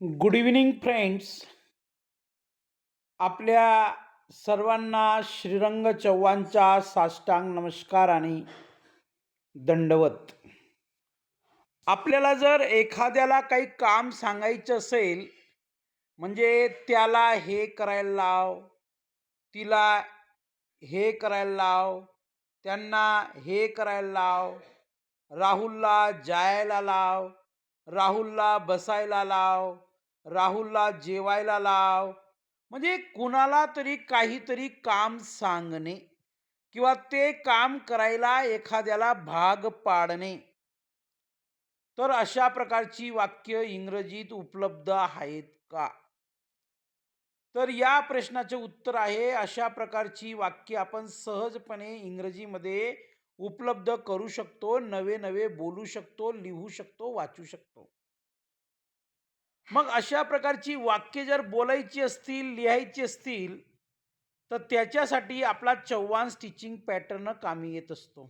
Good evening friends. आपल्या सर्वांना श्रीरंग चव्हाणचा साष्टांग नमस्कार आणि दंडवत. आपल्याला जर एखाद्याला काही काम सांगायचं असेल, म्हणजे त्याला हे करायला लाव, तिला हे करायला लाव, त्यांना हे करायला लाव, राहुलला जायला लाव, राहुलला बसायला लाव, राहुलला जेवायला लाव. म्हणजे कुणाला तरी काहीतरी काम सांगणे किंवा ते काम करायला एखाद्याला भाग पाडणे. तर अशा प्रकारची वाक्य इंग्रजीत उपलब्ध आहेत का? तर या प्रश्नाचे उत्तर आहे, अशा प्रकारची वाक्य आपण सहजपणे इंग्रजीमध्ये उपलब्ध करू शकतो. नवे नवे बोलू शकतो, लिहू शकतो, वाचू शकतो. मग अशा प्रकारची वाक्य जर बोलायची असतील, लिहायची असतील, तर त्याच्यासाठी आपला चव्हाण स्टिचिंग पॅटर्न कामी येत असतो.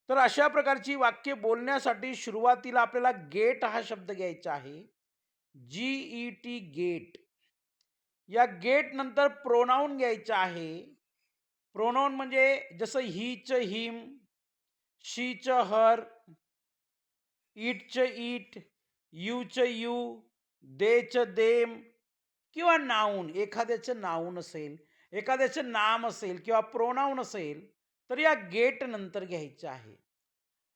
तर अशा प्रकारची वाक्य बोलण्यासाठी सुरुवातीला आपल्याला गेट हा शब्द घ्यायचा आहे. GET get. या गेट नंतर प्रोनाउन घ्यायचा आहे. प्रोनाउन म्हणजे जसं हीचं हिम, शीचं हर, इटचं इट, यूचं यू, देचं देम किंवा नाऊन. एखाद्याचं नाऊन असेल, एखाद्याचं नाम असेल किंवा प्रोनाऊन असेल, तर या गेट नंतर घ्यायचं आहे.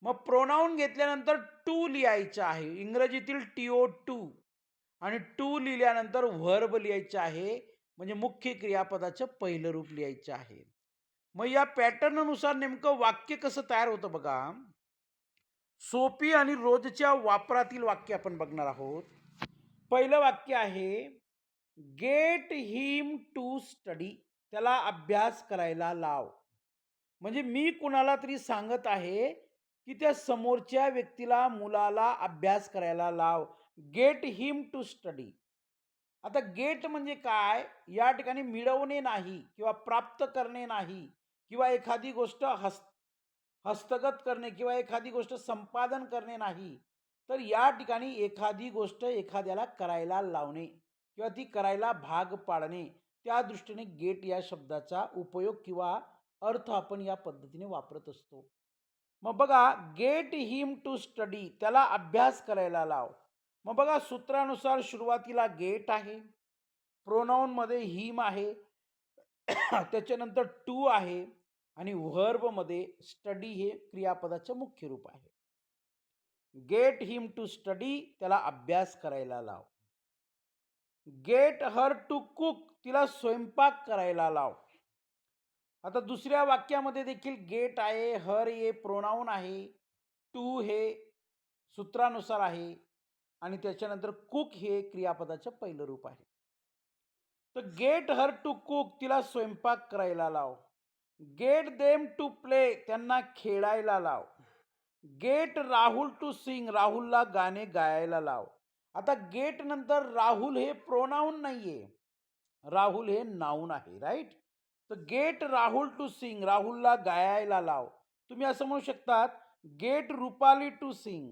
मग प्रोनाऊन घेतल्यानंतर टू लिहायचं आहे. इंग्रजीतील TO2 आणि टू लिहिल्यानंतर व्हर्ब लिहायचं आहे. म्हणजे मुख्य क्रियापदाचं पहिलं रूप लिहायचं आहे. मग या पॅटर्ननुसार नेमकं वाक्य कसं तयार होतं बघा. सोपी आणि रोजच्या वापरातील वाक्य आपण बघणार आहोत. पहिलं वाक्य आहे, गेट हिम टू स्टडी. त्याला अभ्यास करायला लाव. म्हणजे मी कुणाला तरी सांगत आहे, की त्या समोरच्या व्यक्तीला, मुलाला अभ्यास करायला लाव. Get him to study. आता गेट म्हणजे काय? या ठिकाणी मिळवणे नाही किंवा प्राप्त करणे नाही किंवा एखादी गोष्ट हस्तगत करणे किंवा एखादी गोष्ट संपादन करणे नाही. तर या ठिकाणी एखादी गोष्ट एखाद्याला करायला लावणे किंवा ती करायला भाग पाडणे. त्या दृष्टीने गेट या शब्दाचा उपयोग किंवा अर्थ आपण या पद्धतीने वापरत असतो. मग बघा, गेट हिम टू स्टडी. त्याला अभ्यास करायला लाव. मग बघा, सूत्रानुसार सुरुवातीला गेट आहे, प्रोनाऊनमध्ये हिम आहे, त्याच्यानंतर टू आहे आणि व्हर्बमध्ये स्टडी हे क्रियापदाचं मुख्य रूप आहे. Get him to study. त्याला अभ्यास करायला लाव. Get her to cook. तिला स्वयंपाक करायला लाव. आता दुसऱ्या वाक्यामध्ये देखील गेट आहे, हर हे प्रोनाऊन आहे, टू हे सूत्रानुसार आहे आणि त्याच्यानंतर कुक हे क्रियापदाचं पहिलं रूप आहे. तर गेट हर टू कुक. तिला स्वयंपाक करायला लाव. Get them to play. त्यांना खेळायला लाव. Get Rahul to sing. राहुलला गाणे गायला लाव. आता गेट नंतर राहुल हे प्रोनाऊन नाहीये, राहुल हे नाऊन आहे, राईट. तर गेट राहुल टू सिंग. राहुलला गायला लाव. तुम्ही असं म्हणू शकतात, get Rupali to sing,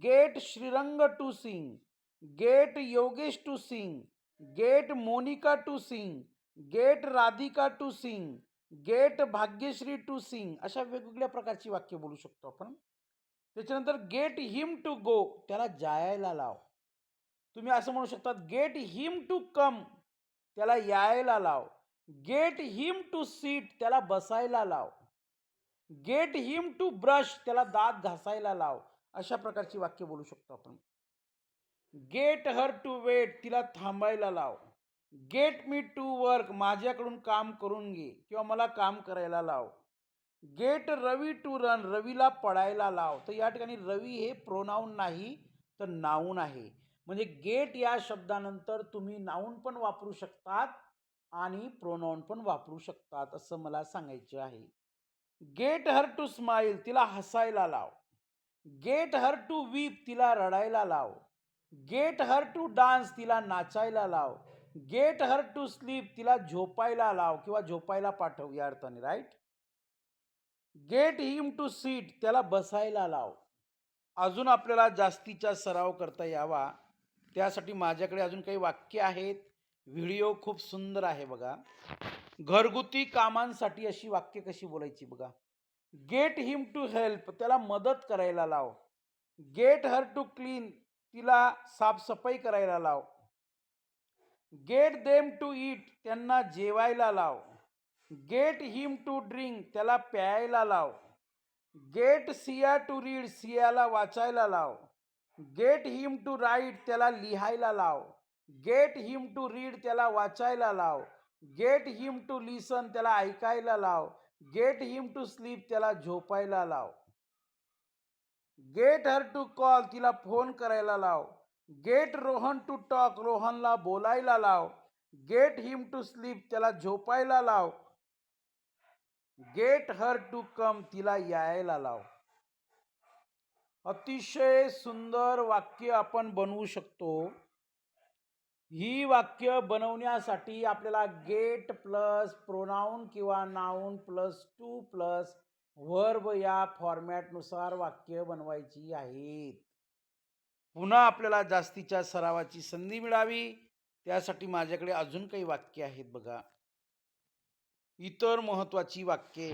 get Shrirang to sing, get Yogesh to sing, get Monica to sing, get Radhika to sing, get Bhagyashree to sing. अशा वेगवेगळ्या प्रकारची वाक्य बोलू शकतो आपण. त्याच्यानंतर गेट हिम टू गो. त्याला जायला लाव. तुम्ही असं म्हणू शकता, गेट हिम टू कम. त्याला यायला लाव. Get him to sit. त्याला बसायला लाव. Get him to brush. त्याला दात घासायला लाव. अशा प्रकारची वाक्य बोलू शकतो आपण. Get her to wait. तिला थांबायला लाव. Get me to work. माझ्याकडून काम करून घे किंवा मला काम करायला लाव. Get Ravi to run. रवीला पळायला लाव. तर या ठिकाणी रवी हे प्रोनाऊन नाही तर नाऊन आहे. म्हणजे गेट या शब्दानंतर तुम्ही नाऊन पण वापरू शकतात आणि प्रोनाऊन पण वापरू शकतात, असं मला सांगायचे आहे. Get her to smile. तिला हसायला लाव. Get her to weep. तिला रडायला लाव. Get her to dance. तिला नाचायला लाव. Get her to sleep. तिला झोपायला लाव किंवा झोपायला पाठव या अर्थाने, right. Get him to sit. त्याला बसायला लाव. अजून आपल्याला जास्तीचा सराव करता यावा त्यासाठी माझ्याकडे अजून काही वाक्य आहेत. व्हिडिओ खूप सुंदर आहे बघा. घरगुती कामांसाठी अशी वाक्य कशी बोलायची बघा. गेट हिम टू हेल्प, त्याला मदत करायला लाव. गेट हर टू क्लीन, तिला साफसफाई करायला लाव. गेट देम टू ईट, त्यांना जेवायला लाव. गेट हिम टू ड्रिंक, त्याला प्यायला लाव. गेट सिया टू रीड, सियाला वाचायला लाव. गेट हिम टू राईट, त्याला लिहायला लाव. गेट हिम टू रीड, त्याला वाचायला लाव. गेट हिम टू लिसन, त्याला ऐकायला लाव. गेट हिम टू स्लीप, त्याला झोपायला लाव. गेट हर टू कॉल, तिला फोन करायला लाव. गेट रोहन टू टॉक, रोहनला बोलायला लाव. गेट हिम टू स्लीप, त्याला झोपायला लाव. गेट हर टू कम, तिला यायला लाव. अतिशय सुंदर वाक्य आपण बनवू शकतो. ही वाक्य बनवण्यासाठी आपल्याला गेट प्लस प्रोनाउन किंवा noun plus two plus verb या फॉर्मॅटनुसार वाक्य बनवायची आहेत. पुन्हा आपल्याला जास्तीच्या सरावाची संधी मिळावी त्यासाठी माझ्याकडे अजून काही वाक्य आहेत बघा. इतर महत्वाची वाक्ये.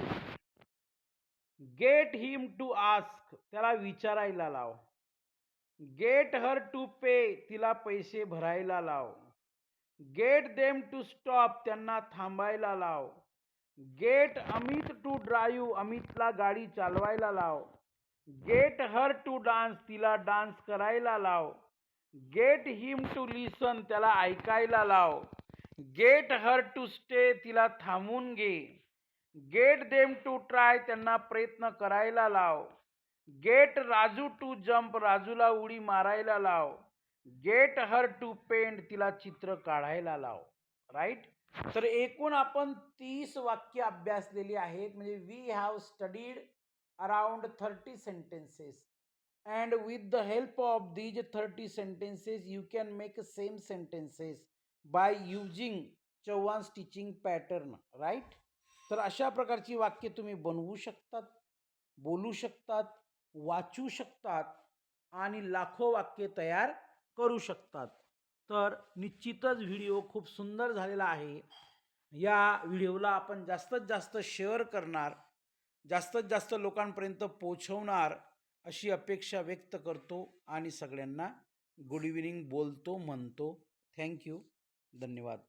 गेट हिम टू आस्क, त्याला विचारायला लाव. गेट हर टू पे, तिला पैसे भरायला लाव. गेट देम टू स्टॉप, त्यांना थांबायला लाव. गेट अमित टू ड्राईव्ह, अमितला गाडी चालवायला लाव. गेट हर टू डान्स, तिला डान्स करायला लाव. गेट हिम टू लिसन, त्याला ऐकायला लाव. गेट हर टू स्टे, तिला थांबून घे. गेट देम टू ट्राय, त्यांना प्रयत्न करायला लाव. गेट राजू टू जंप, राजूला उडी मारायला लाव. गेट हर टू पेंट, तिला चित्र काढायला लाव. राईट. तर एकूण आपण 30 वाक्य अभ्यासलेली आहेत. म्हणजे we have studied around 30 sentences and with the help of these 30 sentences you can make same sentences by using Chavan teaching pattern. Right. तर अशा प्रकारची वाक्य तुम्ही बनवू शकतात, बोलू शकतात, वाचू शकतात आणि लाखो वाक्य तयार करू शकतात. तर निश्चितच व्हिडिओ खूप सुंदर झालेला आहे. या व्हिडिओला आपण जास्तीत जास्त शेअर करणार, जास्तीत जास्त लोकांपर्यंत पोहोचवणार अशी अपेक्षा व्यक्त करतो आणि सगळ्यांना गुड इव्हिनिंग बोलतो म्हणतो. थँक्यू. धन्यवाद.